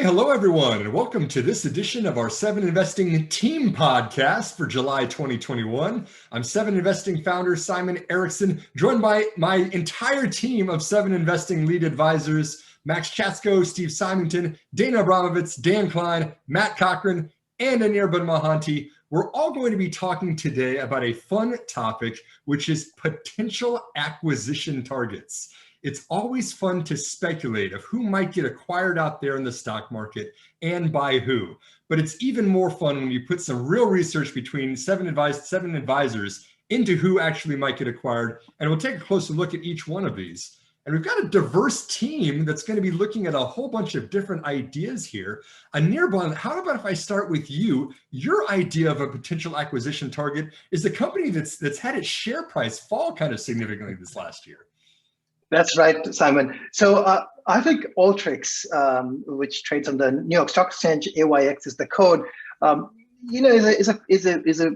Hello everyone, and welcome to this edition of our 7investing team podcast for July 2021. I'm 7investing founder Simon Erickson, joined by my entire team of 7investing lead advisors, Max Chatsko, Steve Symington, Dana Abramovitz, Dan Klein, Matt Cochran, and Anirban Mahanti. We're all going to be talking today about a fun topic, which is potential acquisition targets. It's always fun to speculate of who might get acquired out there in the stock market and by who. But it's even more fun when you put some real research between seven advisors into who actually might get acquired. And we'll take a closer look at each one of these. And we've got a diverse team that's going to be looking at a whole bunch of different ideas here. Anirban, how about if I start with you? Your idea of a potential acquisition target is the company that's had its share price fall kind of significantly this last year. That's right, Simon. So I think Alteryx, which trades on the New York Stock Exchange, AYX is the code, is a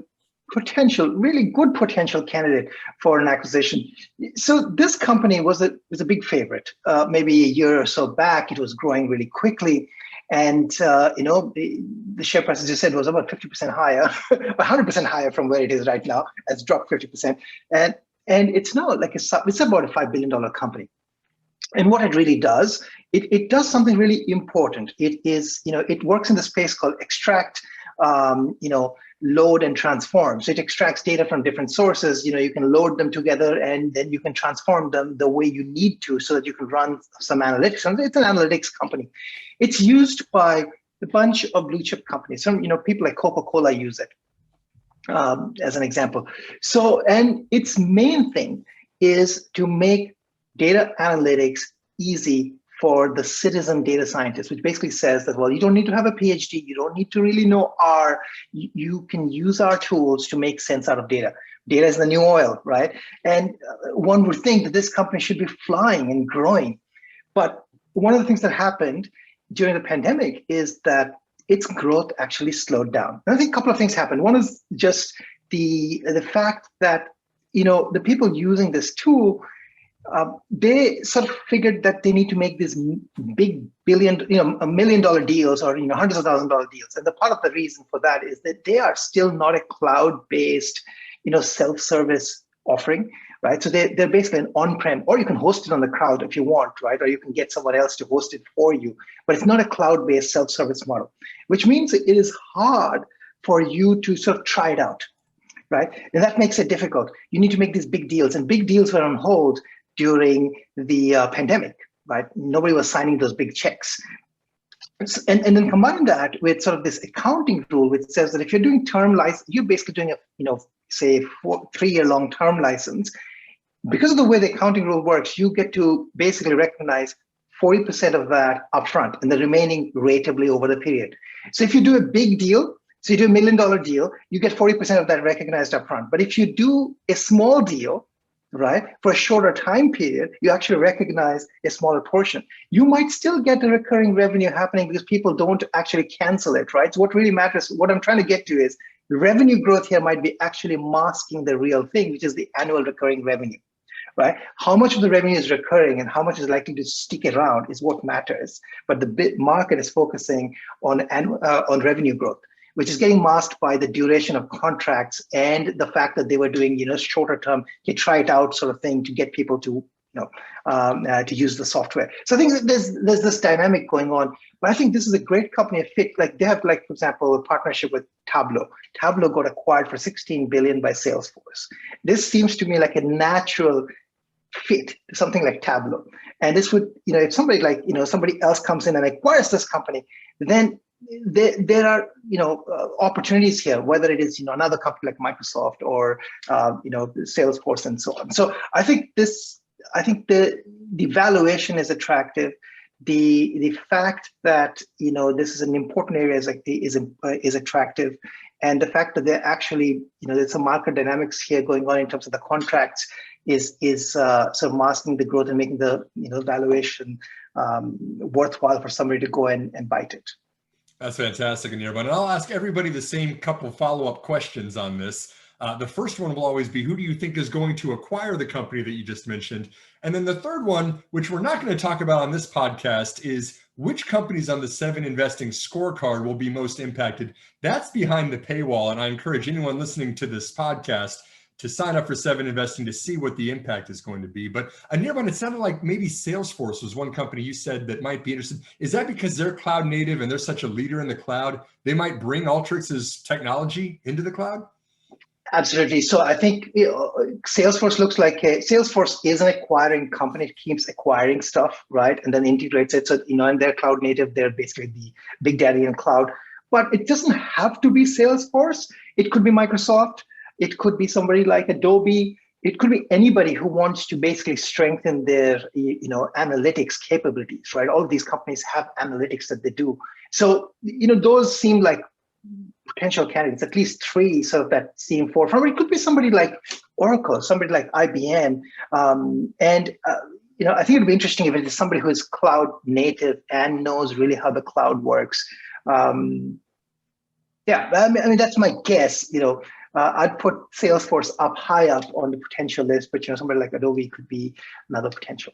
potential, really good potential candidate for an acquisition. So this company was a big favorite. Maybe a year or so back, it was growing really quickly. And, the share price, as you said, was about 50% higher, 100% higher from where it is right now. It's dropped 50%. And it's now like it's about a $5 billion company. And what it really does, it does something really important. It is, it works in the space called extract, load and transform. So it extracts data from different sources. You can load them together and then you can transform them the way you need to so that you can run some analytics. And it's an analytics company. It's used by a bunch of blue chip companies. Some, people like Coca-Cola use it. As an example. So, and its main thing is to make data analytics easy for the citizen data scientist, which basically says that, well, you don't need to have a PhD, you don't need to really know R, you can use our tools to make sense out of data. Data is the new oil, right? And one would think that this company should be flying and growing. But one of the things that happened during the pandemic is that its growth actually slowed down. And I think a couple of things happened. One is just the fact that, the people using this tool, they sort of figured that they need to make these big $1 million deals or, hundreds of $1,000 deals. And the part of the reason for that is that they are still not a cloud-based, self-service offering. Right, so they're basically an on-prem, or you can host it on the cloud if you want, right? Or you can get someone else to host it for you. But it's not a cloud-based self-service model, which means it is hard for you to sort of try it out, right? And that makes it difficult. You need to make these big deals, and big deals were on hold during the pandemic, right? Nobody was signing those big checks. And then combine that with sort of this accounting rule, which says that if you're doing term license, you're basically doing a, say 3-year-long term license. Because of the way the accounting rule works, you get to basically recognize 40% of that upfront and the remaining ratably over the period. So if you do a big deal, so you do $1 million deal, you get 40% of that recognized upfront. But if you do a small deal, right, for a shorter time period, you actually recognize a smaller portion. You might still get the recurring revenue happening because people don't actually cancel it, right? So what really matters, what I'm trying to get to is the revenue growth here might be actually masking the real thing, which is the annual recurring revenue, right? How much of the revenue is recurring and how much is likely to stick around is what matters. But the market is focusing on revenue growth, which is getting masked by the duration of contracts and the fact that they were doing, shorter term, you try it out sort of thing to get people to, to use the software. So I think there's this dynamic going on, but I think this is a great company fit. Like they have, for example, a partnership with Tableau. Tableau got acquired for $16 billion by Salesforce. This seems to me like a natural fit to something like Tableau. And this would, if somebody somebody else comes in and acquires this company, then there are opportunities here, whether it is another company like Microsoft or Salesforce and so on. So I think the valuation is attractive. The fact that this is an important area is attractive, and the fact that they're actually there's some market dynamics here going on in terms of the contracts is sort of masking the growth and making the valuation worthwhile for somebody to go and bite it. That's fantastic, Anirban. And I'll ask everybody the same couple follow-up questions on this. The first one will always be, who do you think is going to acquire the company that you just mentioned? And then the third one, which we're not going to talk about on this podcast, is which companies on the 7investing scorecard will be most impacted? That's behind the paywall. And I encourage anyone listening to this podcast to sign up for 7investing to see what the impact is going to be. But Anirban, it sounded like maybe Salesforce was one company you said that might be interested. Is that because they're cloud native and they're such a leader in the cloud, they might bring Alteryx's technology into the cloud? Absolutely. So I think Salesforce looks like Salesforce is an acquiring company. It keeps acquiring stuff, right? And then integrates it. So, and they're cloud native. They're basically the big daddy in cloud. But it doesn't have to be Salesforce. It could be Microsoft. It could be somebody like Adobe. It could be anybody who wants to basically strengthen their, analytics capabilities, right? All of these companies have analytics that they do. So, those seem like potential candidates, at least three sort of that seem forefront. It could be somebody like Oracle, somebody like IBM. I think it'd be interesting if it is somebody who is cloud native and knows really how the cloud works. That's my guess. I'd put Salesforce high up on the potential list, but somebody like Adobe could be another potential.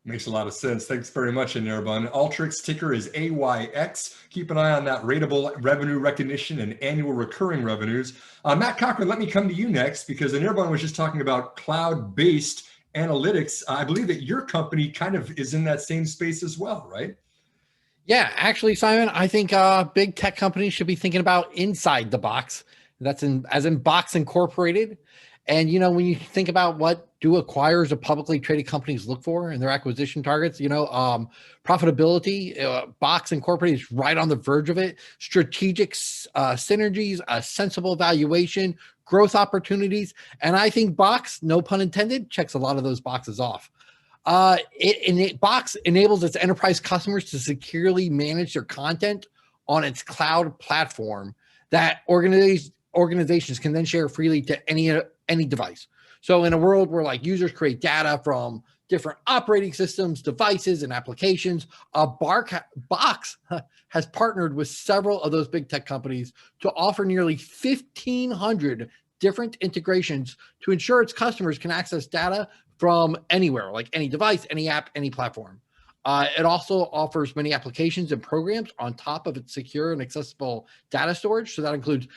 Makes a lot of sense. Thanks very much, Anirban. Alteryx ticker is AYX. Keep an eye on that ratable revenue recognition and annual recurring revenues. Matt Cochran, let me come to you next, because Anirban was just talking about cloud-based analytics. I believe that your company kind of is in that same space as well, right? Yeah, actually, Simon, I think big tech companies should be thinking about inside the box. That's as in Box Incorporated. And, when you think about what do acquirers of publicly traded companies look for in their acquisition targets, profitability, Box Incorporated is right on the verge of it. Strategic synergies, a sensible valuation, growth opportunities. And I think Box, no pun intended, checks a lot of those boxes off. Box enables its enterprise customers to securely manage their content on its cloud platform that organizations can then share freely to any device. So in a world where users create data from different operating systems, devices, and applications, Box has partnered with several of those big tech companies to offer nearly 1,500 different integrations to ensure its customers can access data from anywhere, like any device, any app, any platform. It also offers many applications and programs on top of its secure and accessible data storage. So that includes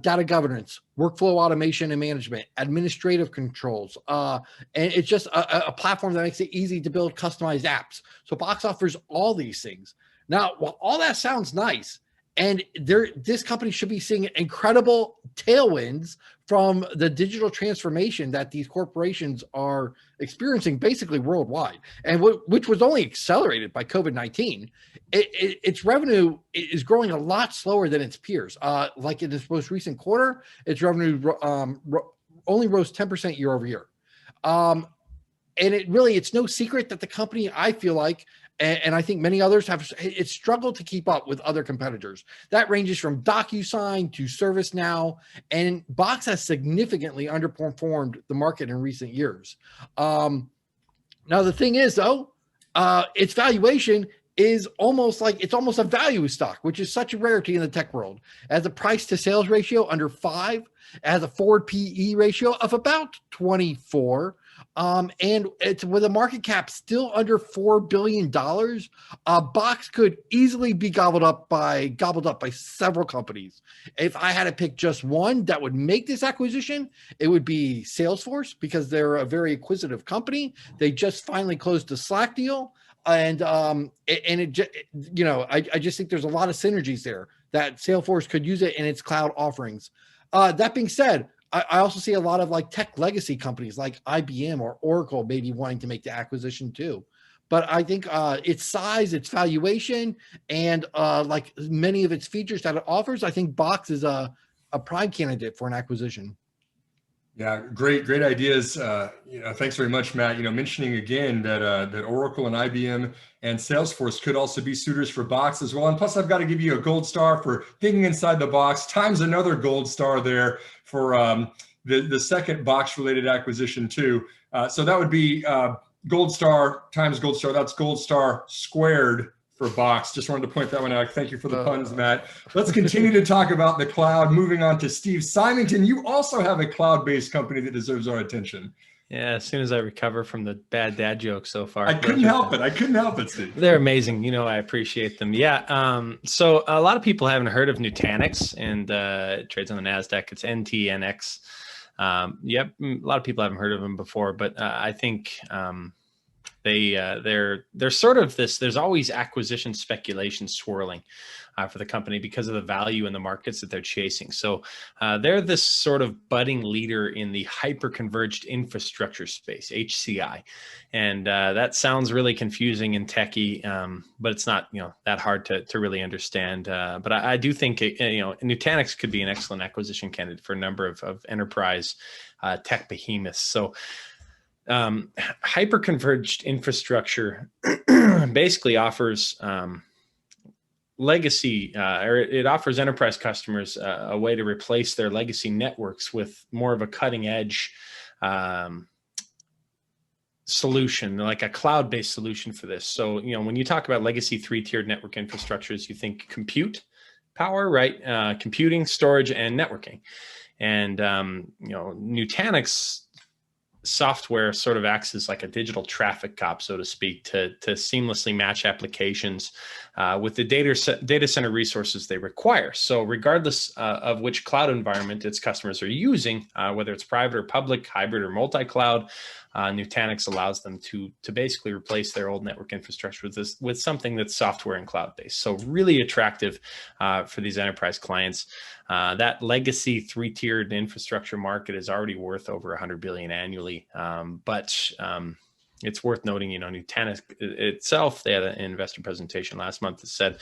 data governance, workflow automation and management, administrative controls. And it's just a platform that makes it easy to build customized apps. So Box offers all these things. Now, while all that sounds nice, and this company should be seeing incredible tailwinds from the digital transformation that these corporations are experiencing basically worldwide, and which was only accelerated by COVID-19. Its revenue is growing a lot slower than its peers. Like in this most recent quarter, its revenue only rose 10% year over year. And it's no secret that the company, I feel like, and I think many others it's struggled to keep up with other competitors. That ranges from DocuSign to ServiceNow, and Box has significantly underperformed the market in recent years. Now, the thing is, though, its valuation is almost a value stock, which is such a rarity in the tech world. It has a price to sales ratio under 5. It has a forward PE ratio of about 24. And it's with a market cap still under $4 billion. Box could easily be gobbled up by several companies. If I had to pick just one that would make this acquisition, it would be Salesforce, because they're a very acquisitive company. They just finally closed the Slack deal. And I just think there's a lot of synergies there that Salesforce could use it in its cloud offerings. That being said, I also see a lot of tech legacy companies like IBM or Oracle maybe wanting to make the acquisition too. But I think its size, its valuation, and many of its features that it offers, I think Box is a prime candidate for an acquisition. Yeah, great ideas. Thanks very much, Matt. Mentioning again that Oracle and IBM and Salesforce could also be suitors for Box as well. And plus, I've got to give you a gold star for thinking inside the box, times another gold star there for the second Box-related acquisition too. So that would be gold star times gold star. That's gold star squared for Box. Just wanted to point that one out. Thank you for the puns, Matt. Let's continue to talk about the cloud. Moving on to Steve Symington. You also have a cloud-based company that deserves our attention. Yeah, as soon as I recover from the bad dad joke so far. I couldn't help it. I couldn't help it, Steve. They're amazing. You know, I appreciate them. Yeah. So a lot of people haven't heard of Nutanix, and it trades on the Nasdaq. It's NTNX. Yep. A lot of people haven't heard of them before, but I think they're sort of this. There's always acquisition speculation swirling for the company because of the value in the markets that they're chasing. So they're this sort of budding leader in the hyper-converged infrastructure space, HCI, and that sounds really confusing and techy, but it's not that hard to really understand. But I do think Nutanix could be an excellent acquisition candidate for a number of enterprise tech behemoths. So hyper-converged infrastructure basically offers legacy, or it offers enterprise customers a way to replace their legacy networks with more of a cutting edge solution, like a cloud-based solution for this. So, when you talk about legacy 3-tiered network infrastructures, you think compute power, right? Computing, storage, and networking. And, Nutanix software sort of acts as like a digital traffic cop, so to speak, to seamlessly match applications with the data center resources they require. So regardless of which cloud environment its customers are using, whether it's private or public, hybrid or multi-cloud, Nutanix allows them to basically replace their old network infrastructure with something that's software and cloud-based. So really attractive for these enterprise clients. That legacy 3-tiered infrastructure market is already worth over $100 billion annually. But it's worth noting, Nutanix itself, they had an investor presentation last month that said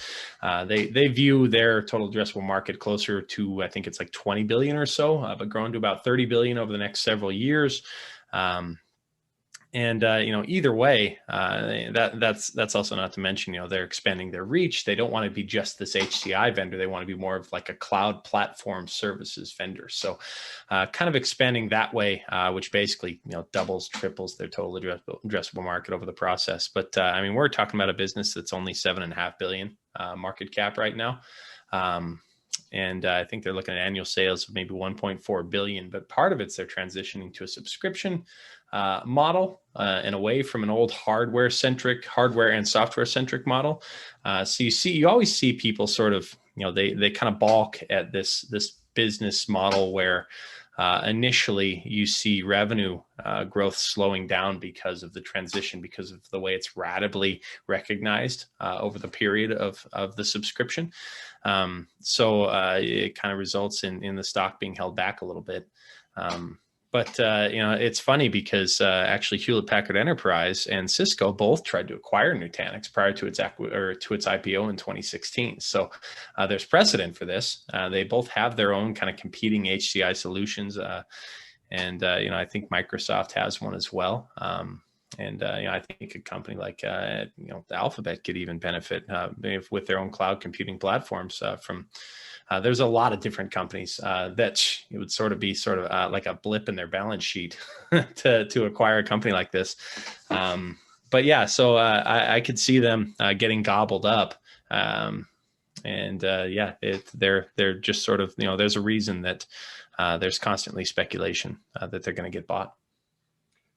they view their total addressable market closer to, I think it's like 20 billion or so, but growing to about 30 billion over the next several years. Either way, that's also not to mention, they're expanding their reach. They don't want to be just this HCI vendor. They want to be more of like a cloud platform services vendor. So kind of expanding that way, which basically, doubles, triples their total addressable market over the process. But we're talking about a business that's only 7.5 billion market cap right now. And I think they're looking at annual sales of maybe 1.4 billion, but part of it's they're transitioning to a subscription model and away from an old hardware and software centric model. So you always see people sort of, they kind of balk at this business model where initially you see revenue growth slowing down because of the transition, because of the way it's ratably recognized over the period of the subscription. So it kind of results in the stock being held back a little bit. But it's funny because actually Hewlett Packard Enterprise and Cisco both tried to acquire Nutanix prior to its IPO in 2016. So there's precedent for this. They both have their own kind of competing HCI solutions, and I think Microsoft has one as well. I think a company like Alphabet could even benefit with their own cloud computing platforms from. There's a lot of different companies that it would sort of be like a blip in their balance sheet to acquire a company like this. But yeah, so I could see them getting gobbled up. They're just sort of, there's a reason that there's constantly speculation that they're going to get bought.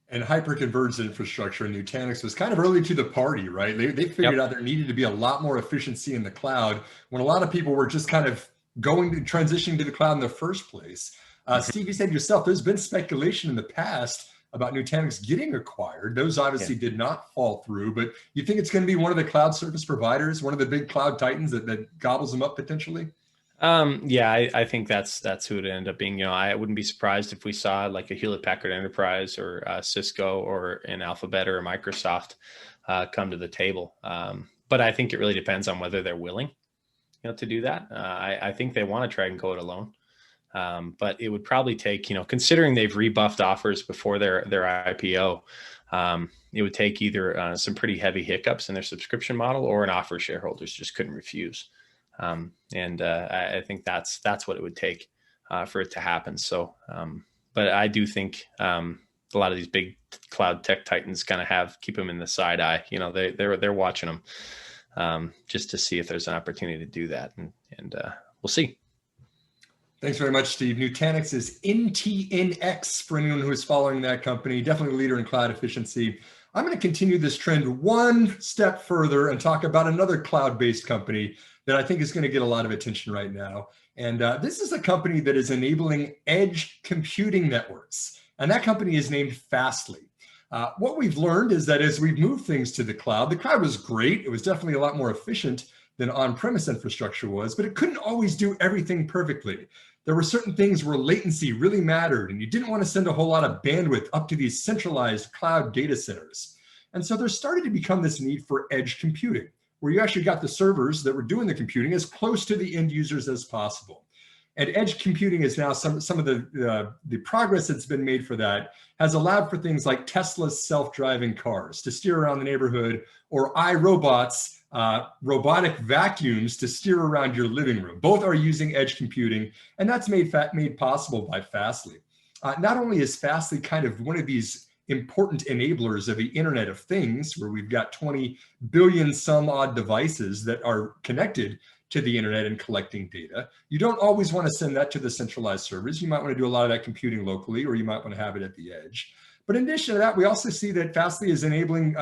And hyper-converged infrastructure, and Nutanix was kind of early to the party, right? They figured out there needed to be a lot more efficiency in the cloud when a lot of people were just kind of transitioning to the cloud in the first place. Steve, you said yourself, there's been speculation in the past about Nutanix getting acquired. Those obviously did not fall through, but you think it's going to be one of the cloud service providers, one of the big cloud titans that gobbles them up potentially? I think that's who it ended up being. I wouldn't be surprised if we saw like a Hewlett Packard Enterprise or Cisco or an Alphabet or a Microsoft come to the table. But I think it really depends on whether they're willing, to do that. I think they want to try and go it alone. But it would probably take, considering they've rebuffed offers before their IPO, it would take either some pretty heavy hiccups in their subscription model or an offer shareholders just couldn't refuse. I think that's what it would take for it to happen. So, but I do think a lot of these big cloud tech titans kind of keep them in the side eye. They're watching them just to see if there's an opportunity to do that, and we'll see. Thanks very much, Steve. Nutanix is NTNX for anyone who is following that company, definitely a leader in cloud efficiency. I'm going to continue this trend one step further and talk about another cloud-based company that I think is going to get a lot of attention right now. And this is a company that is enabling edge computing networks. And that company is named Fastly. What we've learned is that as we've moved things to the cloud was great. It was definitely a lot more efficient than on-premise infrastructure was, but it couldn't always do everything perfectly. There were certain things where latency really mattered, and you didn't want to send a whole lot of bandwidth up to these centralized cloud data centers. And so there started to become this need for edge computing, where you actually got the servers that were doing the computing as close to the end users as possible. And edge computing is now some of the progress that's been made for that has allowed for things like Tesla's self-driving cars to steer around the neighborhood, or iRobots, robotic vacuums to steer around your living room. Both are using edge computing, and that's made possible by Fastly. Not only is Fastly kind of one of these important enablers of the Internet of Things, where we've got 20 billion some odd devices that are connected to the internet and collecting data. You don't always want to send that to the centralized servers. You might want to do a lot of that computing locally, or you might want to have it at the edge. But in addition to that, we also see that Fastly is enabling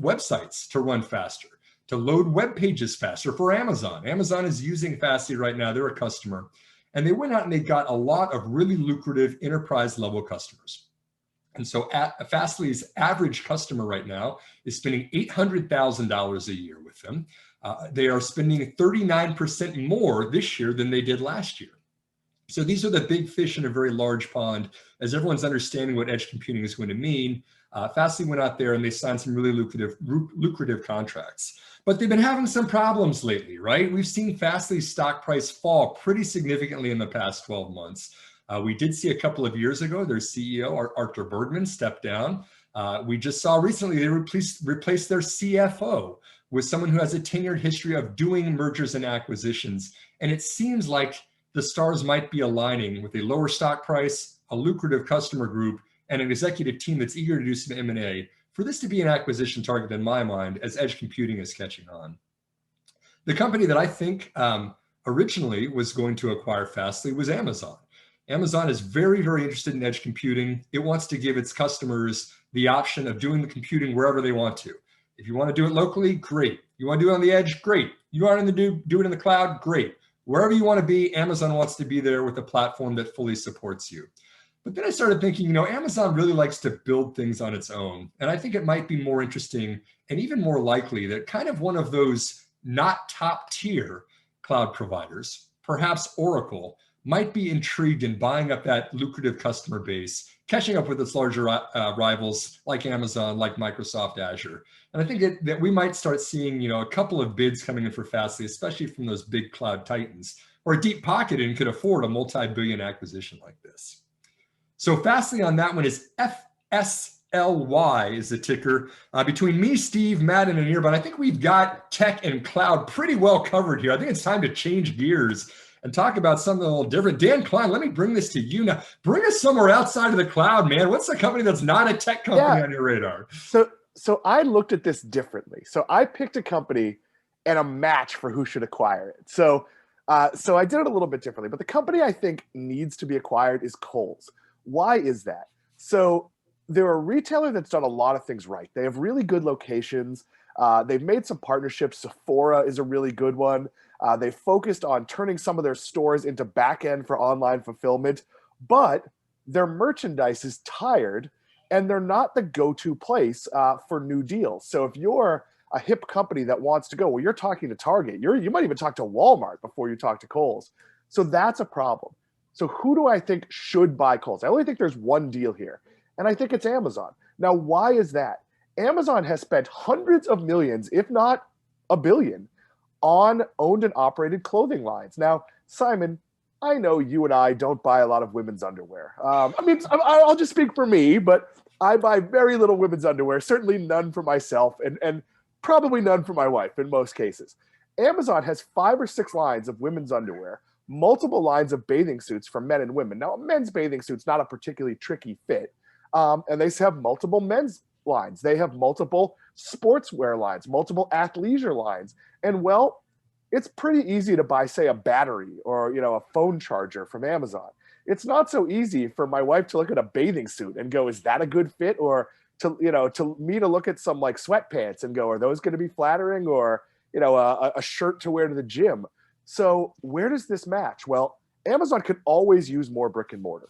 websites to run faster, to load web pages faster for Amazon. Amazon is using Fastly right now. They're a customer. And they went out and they got a lot of really lucrative enterprise level customers. And so Fastly's average customer right now is spending $800,000 a year with them. They are spending 39% more this year than they did last year. So these are the big fish in a very large pond. As everyone's understanding what edge computing is going to mean, Fastly went out there and they signed some really lucrative contracts. But they've been having some problems lately, right? We've seen Fastly's stock price fall pretty significantly in the past 12 months. We did see a couple of years ago, their CEO, Arthur Bergman, step down. We just saw recently they replaced their CFO with someone who has a tenured history of doing mergers and acquisitions. And it seems like the stars might be aligning with a lower stock price, a lucrative customer group, and an executive team that's eager to do some M&A for this to be an acquisition target in my mind as edge computing is catching on. The company that I think originally was going to acquire Fastly was Amazon. Amazon is very, very interested in edge computing. It wants to give its customers the option of doing the computing wherever they want to. If you want to do it locally, great. You want to do it on the edge, great. You want to do it in the cloud, great. Wherever you want to be, Amazon wants to be there with a platform that fully supports you. But then I started thinking, Amazon really likes to build things on its own. And I think it might be more interesting and even more likely that kind of one of those not top tier cloud providers, perhaps Oracle, might be intrigued in buying up that lucrative customer base, catching up with its larger rivals like Amazon, like Microsoft Azure. And I think that we might start seeing, a couple of bids coming in for Fastly, especially from those big cloud titans, or deep pocket and could afford a multi-billion acquisition like this. So Fastly on that one is FSLY is the ticker. Between me, Steve, Matt, and Anir, but I think we've got tech and cloud pretty well covered here. I think it's time to change gears and talk about something a little different. Dan Klein, let me bring this to you now. Bring us somewhere outside of the cloud, man. What's the company that's not a tech company on your radar? So I looked at this differently. So I picked a company and a match for who should acquire it. So I did it a little bit differently, but the company I think needs to be acquired is Kohls. Why is that? So they're a retailer that's done a lot of things right. They have really good locations. They've made some partnerships. Sephora is a really good one. They focused on turning some of their stores into back end for online fulfillment, but their merchandise is tired and they're not the go-to place for new deals. So if you're a hip company that wants to go, well, you're talking to Target. You might even talk to Walmart before you talk to Kohls. So that's a problem. So who do I think should buy Kohls? I only think there's one deal here, and I think it's Amazon. Now, why is that? Amazon has spent hundreds of millions, if not $1 billion, on owned and operated clothing lines. Now, Simon, I know you and I don't buy a lot of women's underwear. I'll just speak for me, but I buy very little women's underwear, certainly none for myself, and probably none for my wife in most cases. Amazon has 5 or 6 lines of women's underwear, multiple lines of bathing suits for men and women. Now, a men's bathing suit's not a particularly tricky fit, and they have multiple men's lines. They have multiple sportswear lines, multiple athleisure lines. And well, it's pretty easy to buy, say, a battery or, a phone charger from Amazon. It's not so easy for my wife to look at a bathing suit and go, is that a good fit? Or to me to look at some like sweatpants and go, are those going to be flattering? Or, a shirt to wear to the gym. So where does this match? Well, Amazon could always use more brick and mortar.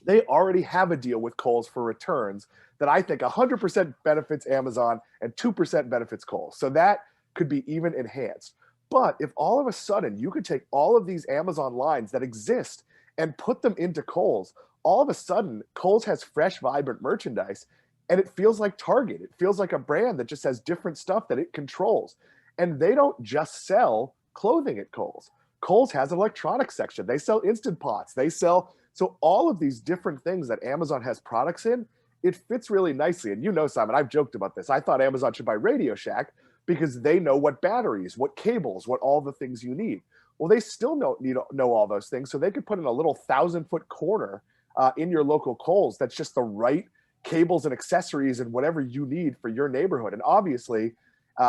They already have a deal with Kohls for returns that I think 100% benefits Amazon and 2% benefits Kohls. So that could be even enhanced. But if all of a sudden you could take all of these Amazon lines that exist and put them into Kohls, all of a sudden Kohls has fresh, vibrant merchandise, and it feels like Target. It feels like a brand that just has different stuff that it controls. And they don't just sell clothing at Kohls. Kohls has an electronics section. They sell Instant Pots. So all of these different things that Amazon has products in, it fits really nicely. And Simon, I've joked about this. I thought Amazon should buy Radio Shack because they know what batteries, what cables, what all the things you need. Well, they still know all those things. So they could put in a little 1,000-foot corner in your local Kohls that's just the right cables and accessories and whatever you need for your neighborhood. And obviously,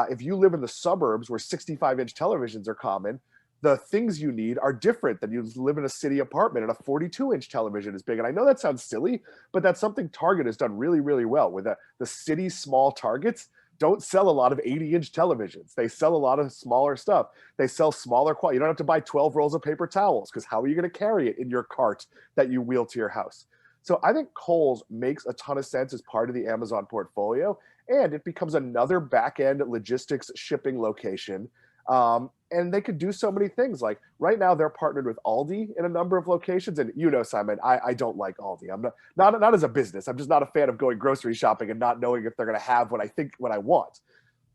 if you live in the suburbs where 65-inch televisions are common, the things you need are different than you live in a city apartment and a 42-inch television is big. And I know that sounds silly, but that's something Target has done really, really well. With the city small Targets don't sell a lot of 80-inch televisions. They sell a lot of smaller stuff. They sell smaller quality. You don't have to buy 12 rolls of paper towels because how are you going to carry it in your cart that you wheel to your house? So I think Kohls makes a ton of sense as part of the Amazon portfolio, and it becomes another back-end logistics shipping location. And they could do so many things. Like right now, they're partnered with Aldi in a number of locations. And Simon, I don't like Aldi. I'm not as a business. I'm just not a fan of going grocery shopping and not knowing if they're going to have what I want.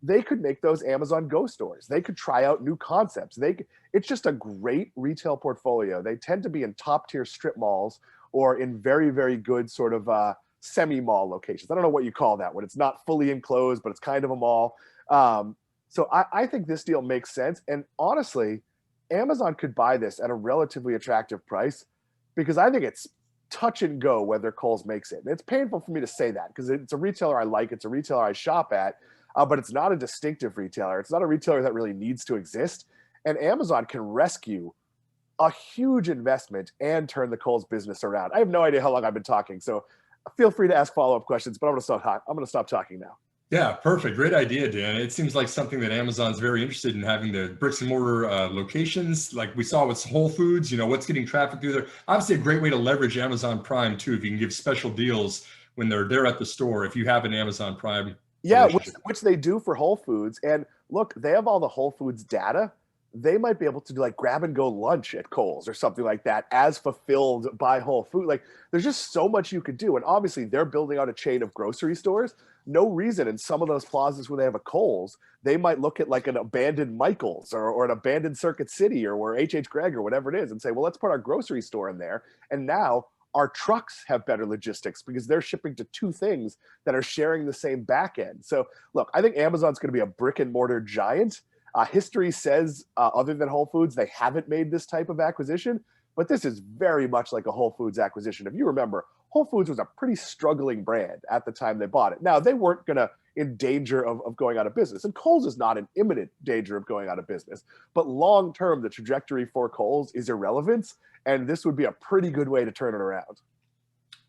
They could make those Amazon Go stores. They could try out new concepts. It's just a great retail portfolio. They tend to be in top tier strip malls or in very, very good sort of semi-mall locations. I don't know what you call that when it's not fully enclosed, but it's kind of a mall. So I think this deal makes sense. And honestly, Amazon could buy this at a relatively attractive price because I think it's touch and go whether Kohls makes it. And it's painful for me to say that because it's a retailer I like. It's a retailer I shop at, but it's not a distinctive retailer. It's not a retailer that really needs to exist. And Amazon can rescue a huge investment and turn the Kohls business around. I have no idea how long I've been talking, so feel free to ask follow-up questions, but I'm going to stop talking now. Yeah, perfect. Great idea, Dan. It seems like something that Amazon's very interested in, having the bricks and mortar locations, like we saw with Whole Foods, what's getting traffic through there. Obviously, a great way to leverage Amazon Prime, too, if you can give special deals when they're at the store, if you have an Amazon Prime. Yeah, which they do for Whole Foods. And look, they have all the Whole Foods data. They might be able to do like grab and go lunch at Kohls or something like that as fulfilled by Whole Foods. Like there's just so much you could do. And obviously they're building out a chain of grocery stores. No reason in some of those plazas where they have a Kohls, they might look at like an abandoned Michael's or an abandoned Circuit City or where H.H. Gregg or whatever it is and say, well, let's put our grocery store in there. And now our trucks have better logistics because they're shipping to two things that are sharing the same back end. So look, I think Amazon's going to be a brick and mortar giant. History says, other than Whole Foods, they haven't made this type of acquisition, but this is very much like a Whole Foods acquisition. If you remember, Whole Foods was a pretty struggling brand at the time they bought it. Now, they weren't going to in danger of going out of business, and Kohls is not in imminent danger of going out of business, but long-term, the trajectory for Kohls is irrelevant, and this would be a pretty good way to turn it around.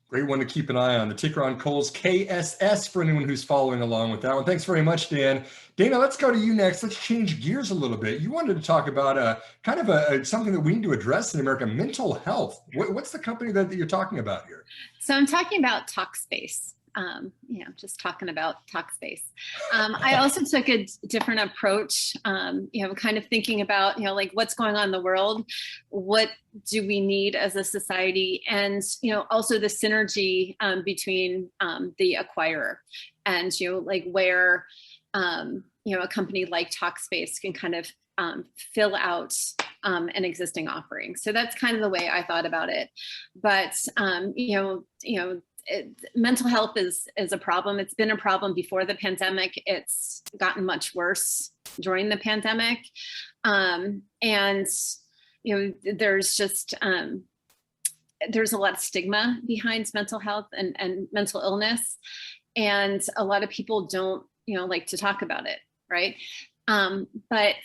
Great one to keep an eye on. The ticker on Kohls, KSS, for anyone who's following along with that one. Thanks very much, Dan. Dana, let's go to you next. Let's change gears a little bit. You wanted to talk about something that we need to address in America, mental health. What's the company that you're talking about here? So I'm talking about Talkspace. Just talking about Talkspace. I also took a different approach, kind of thinking about, like what's going on in the world, what do we need as a society, and, also the synergy between the acquirer and, like where, a company like Talkspace can kind of fill out an existing offering. So that's kind of the way I thought about it. But, mental health is a problem. It's been a problem before the pandemic. It's gotten much worse during the pandemic. There's just, there's a lot of stigma behind mental health and mental illness. And a lot of people don't, like to talk about it. Right. But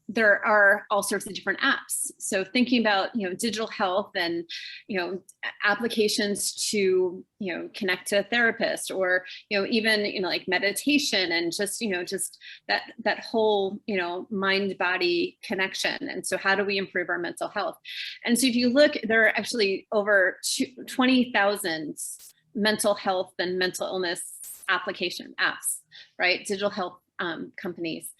there are all sorts of different apps. So thinking about, digital health and, applications to, connect to a therapist, or, even, like meditation, and just, just that whole, mind body connection. And so how do we improve our mental health? And so if you look, there are actually over 20,000 mental health and mental illness application apps, right? Digital health companies.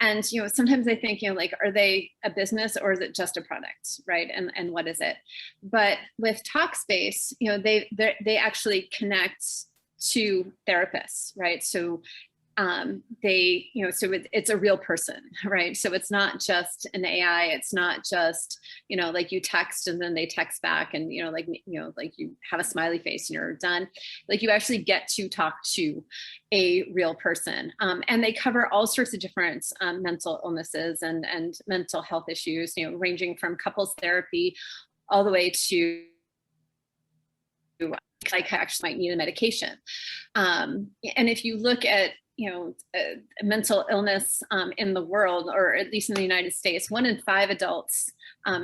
And, sometimes I think, like, are they a business or is it just a product, right? And what is it? But with Talkspace, they actually connect to therapists, right? So they, so it's a real person, right? So it's not just an AI. It's not just, like you text and then they text back and, like you have a smiley face and you're done. Like you actually get to talk to a real person. And they cover all sorts of different mental illnesses and mental health issues, ranging from couples therapy all the way to like actually might need a medication. And if you look at mental illness in the world, or at least in the United States, 1 in 5 adults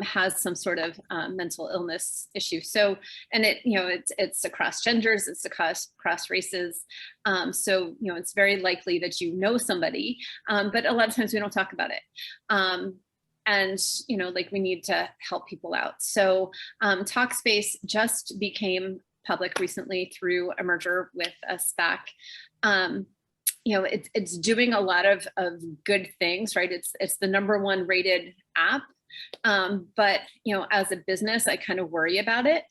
has some sort of mental illness issue. So, and it's across genders, it's across races. So, it's very likely that somebody, but a lot of times we don't talk about it. And, like we need to help people out. So Talkspace just became public recently through a merger with a SPAC. It's doing a lot of good things, right? It's the #1 rated app. But, as a business, I kind of worry about it,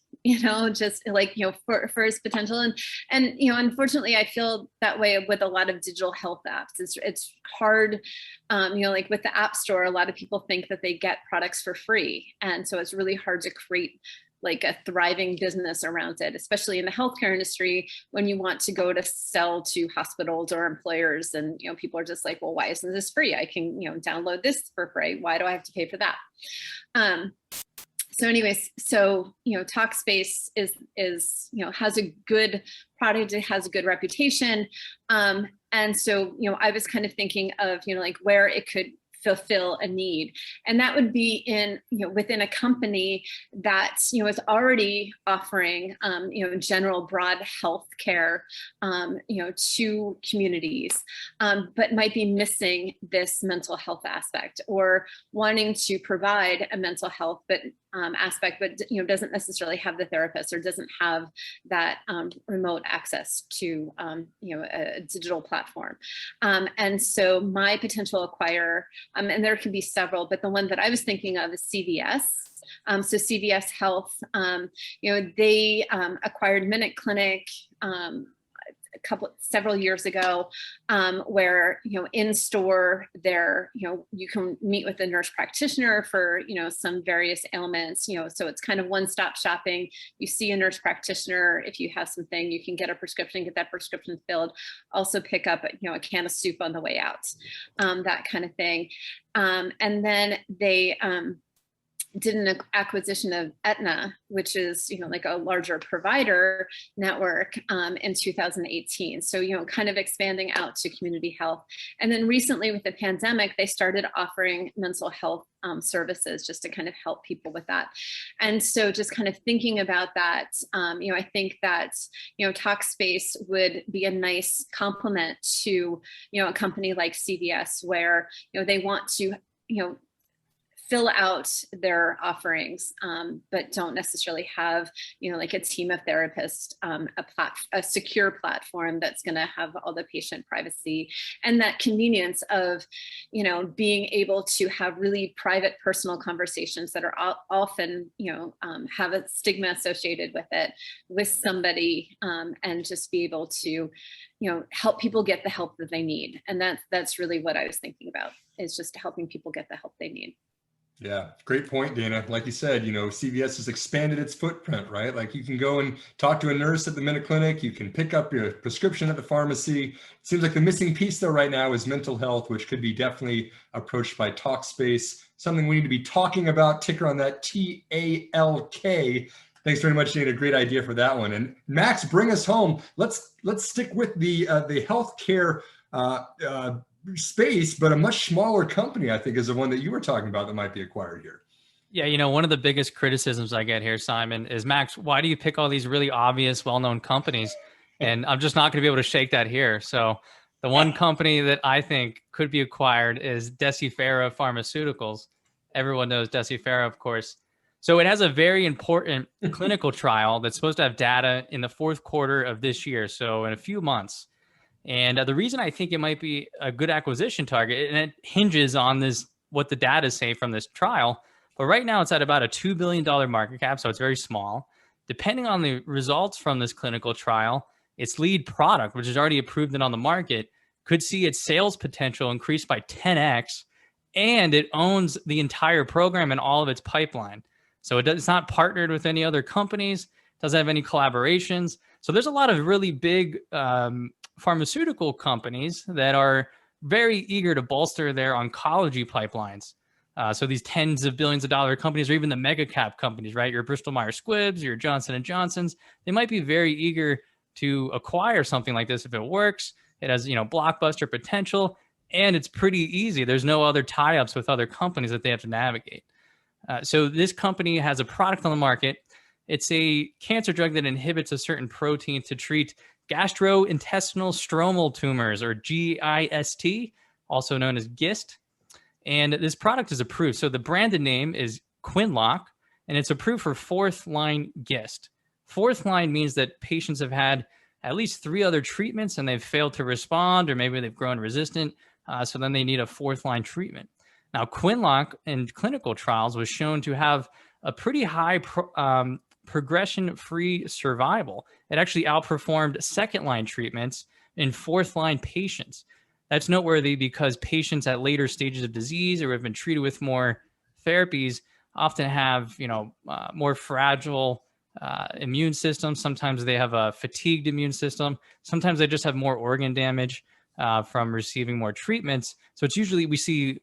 just like, for its potential. And, unfortunately, I feel that way with a lot of digital health apps. It's hard, like with the App Store, a lot of people think that they get products for free. And so it's really hard to create like a thriving business around it, especially in the healthcare industry, when you want to go to sell to hospitals or employers, and people are just like, well, why isn't this free? I can download this for free. Why do I have to pay for that? So anyways, Talkspace is has a good product, it has a good reputation, and so I was kind of thinking of like where it could fulfill a need, and that would be in within a company that is already offering general broad health care to communities, but might be missing this mental health aspect, or wanting to provide a mental health aspect, but doesn't necessarily have the therapist, or doesn't have that remote access to a digital platform. And so my potential acquirer, and there can be several, but the one that I was thinking of is CVS. So CVS Health, they acquired Minute Clinic several years ago, where in store there you can meet with a nurse practitioner for some various ailments, so it's kind of one-stop shopping. You see a nurse practitioner, if you have something, you can get a prescription, get that prescription filled, also pick up a can of soup on the way out, that kind of thing. And then they did an acquisition of Aetna, which is like a larger provider network, in 2018. So kind of expanding out to community health. And then recently with the pandemic, they started offering mental health services just to kind of help people with that. And so just kind of thinking about that, I think that Talkspace would be a nice complement to a company like CVS, where they want to fill out their offerings, but don't necessarily have, like a team of therapists, a secure platform that's going to have all the patient privacy and that convenience of, being able to have really private, personal conversations that are often, have a stigma associated with it, with somebody, and just be able to, help people get the help that they need. And that's really what I was thinking about, is just helping people get the help they need. Yeah, great point, Dana. Like you said, CVS has expanded its footprint, right? Like you can go and talk to a nurse at the Minute Clinic. You can pick up your prescription at the pharmacy. It seems like the missing piece though right now is mental health, which could be definitely approached by Talkspace. Something we need to be talking about. Ticker on that, TALK. Thanks very much, Dana. Great idea for that one. And Max, bring us home. Let's stick with the healthcare space, but a much smaller company, I think, is the one that you were talking about that might be acquired here. Yeah, one of the biggest criticisms I get here, Simon, is Max, why do you pick all these really obvious, well-known companies? And I'm just not going to be able to shake that here. So the one company that I think could be acquired is Deciphera Pharmaceuticals. Everyone knows Deciphera, of course. So it has a very important clinical trial that's supposed to have data in the fourth quarter of this year, so in a few months. And the reason I think it might be a good acquisition target, and it hinges on what the data say from this trial, but right now it's at about a $2 billion market cap, so it's very small. Depending on the results from this clinical trial, its lead product, which is already approved and on the market, could see its sales potential increase by 10x, and it owns the entire program and all of its pipeline. So it's not partnered with any other companies, doesn't have any collaborations. So there's a lot of really big pharmaceutical companies that are very eager to bolster their oncology pipelines. So these tens of billions of dollar companies, or even the mega cap companies, right? Your Bristol Myers Squibbs, your Johnson & Johnsons, they might be very eager to acquire something like this if it works. It has, blockbuster potential, and it's pretty easy. There's no other tie-ups with other companies that they have to navigate. So this company has a product on the market. It's a cancer drug that inhibits a certain protein to treat gastrointestinal stromal tumors, or GIST, also known as GIST. And this product is approved. So the branded name is Quinlan, and it's approved for fourth-line GIST. Fourth line means that patients have had at least 3 other treatments and they've failed to respond, or maybe they've grown resistant. So then they need a fourth-line treatment. Now, Quinlan in clinical trials was shown to have a pretty high progression-free survival. It actually outperformed second-line treatments in fourth-line patients. That's noteworthy because patients at later stages of disease or have been treated with more therapies often have, more fragile immune systems. Sometimes they have a fatigued immune system. Sometimes they just have more organ damage from receiving more treatments. So it's usually we see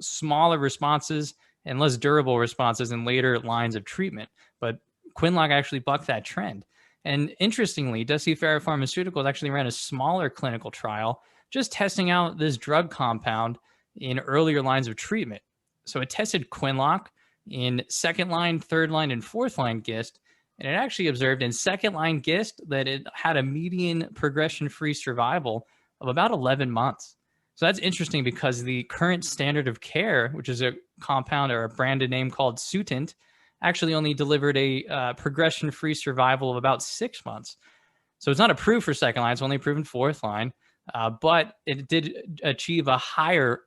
smaller responses and less durable responses in later lines of treatment. But Quinlan actually bucked that trend. And interestingly, Deciphera Pharmaceuticals actually ran a smaller clinical trial just testing out this drug compound in earlier lines of treatment. So it tested Quinlan in second line, third line, and fourth line GIST. And it actually observed in second line GIST that it had a median progression-free survival of about 11 months. So that's interesting because the current standard of care, which is a compound or a branded name called Sutent, actually only delivered a progression-free survival of about 6 months. So it's not approved for second line, it's only approved in fourth line, but it did achieve a higher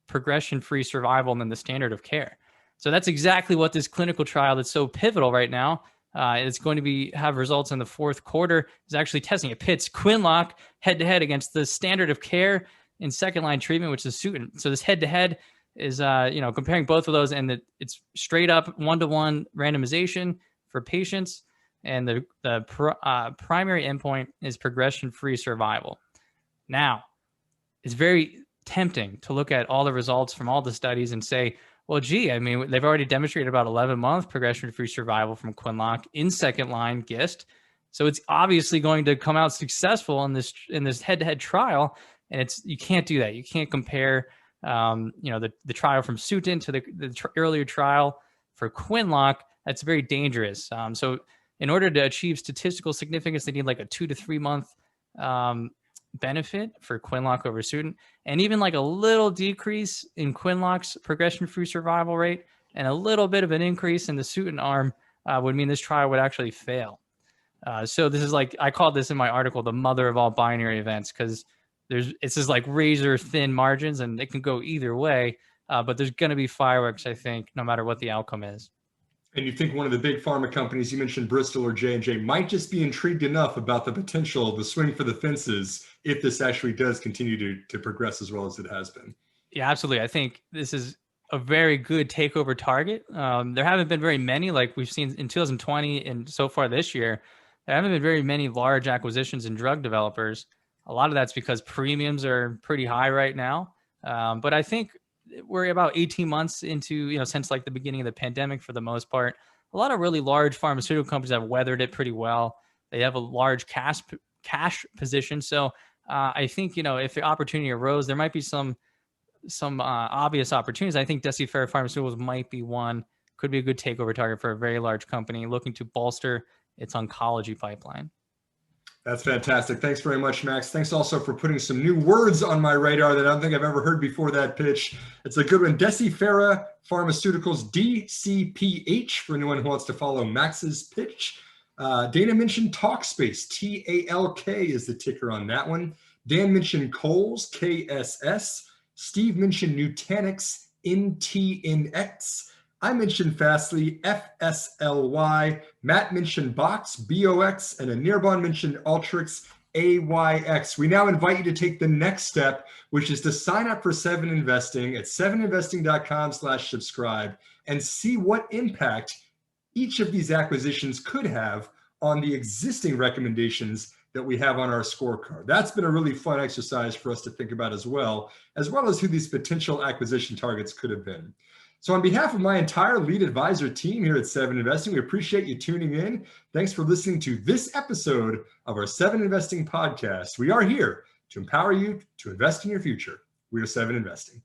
progression-free survival than the standard of care. So that's exactly what this clinical trial that's so pivotal right now, it's going to have results in the fourth quarter, is actually testing. It pits Quinlan head-to-head against the standard of care in second-line treatment, which is Sutent. So this head-to-head is, comparing both of those, and it's straight-up one-to-one randomization for patients, and the primary endpoint is progression-free survival. Now, it's very tempting to look at all the results from all the studies and say, well, gee, I mean, they've already demonstrated about 11-month progression-free survival from Quinlan in second-line GIST. So it's obviously going to come out successful in this head-to-head trial. And you can't do that. You can't compare, the trial from Sutent to the earlier trial for Quinlan. That's very dangerous. So in order to achieve statistical significance, they need like a 2 to 3 month benefit for Quinlan over Sutent, and even like a little decrease in Quinlan's progression-free survival rate and a little bit of an increase in the Sutent arm would mean this trial would actually fail. So this is like, I called this in my article, the mother of all binary events, because it's just like razor thin margins and it can go either way, but there's going to be fireworks, I think, no matter what the outcome is. And you think one of the big pharma companies, you mentioned Bristol or J&J, might just be intrigued enough about the potential, the swing for the fences, if this actually does continue to progress as well as it has been. Yeah, absolutely. I think this is a very good takeover target. There haven't been very many, like we've seen in 2020 and so far this year. There haven't been very many large acquisitions in drug developers. A lot of that's because premiums are pretty high right now. But I think we're about 18 months into, since like the beginning of the pandemic for the most part. A lot of really large pharmaceutical companies have weathered it pretty well. They have a large cash position. So I think, if the opportunity arose, there might be some obvious opportunities. I think Decipher Pharmaceuticals might be one, could be a good takeover target for a very large company looking to bolster its oncology pipeline. That's fantastic. Thanks very much, Max. Thanks also for putting some new words on my radar that I don't think I've ever heard before that pitch. It's a good one. Decipher Pharmaceuticals, DCPH, for anyone who wants to follow Max's pitch. Dana mentioned Talkspace, TALK is the ticker on that one. Dan mentioned Kohls, KSS. Steve mentioned Nutanix, NTNX. I mentioned Fastly, FSLY. Matt mentioned Box, BOX, and Anirban mentioned Alteryx, AYX. We now invite you to take the next step, which is to sign up for 7investing at 7investing.com/subscribe and see what impact each of these acquisitions could have on the existing recommendations that we have on our scorecard. That's been a really fun exercise for us to think about as well as who these potential acquisition targets could have been. So on behalf of my entire lead advisor team here at 7investing, we appreciate you tuning in. Thanks for listening to this episode of our 7investing podcast. We are here to empower you to invest in your future. We are 7investing.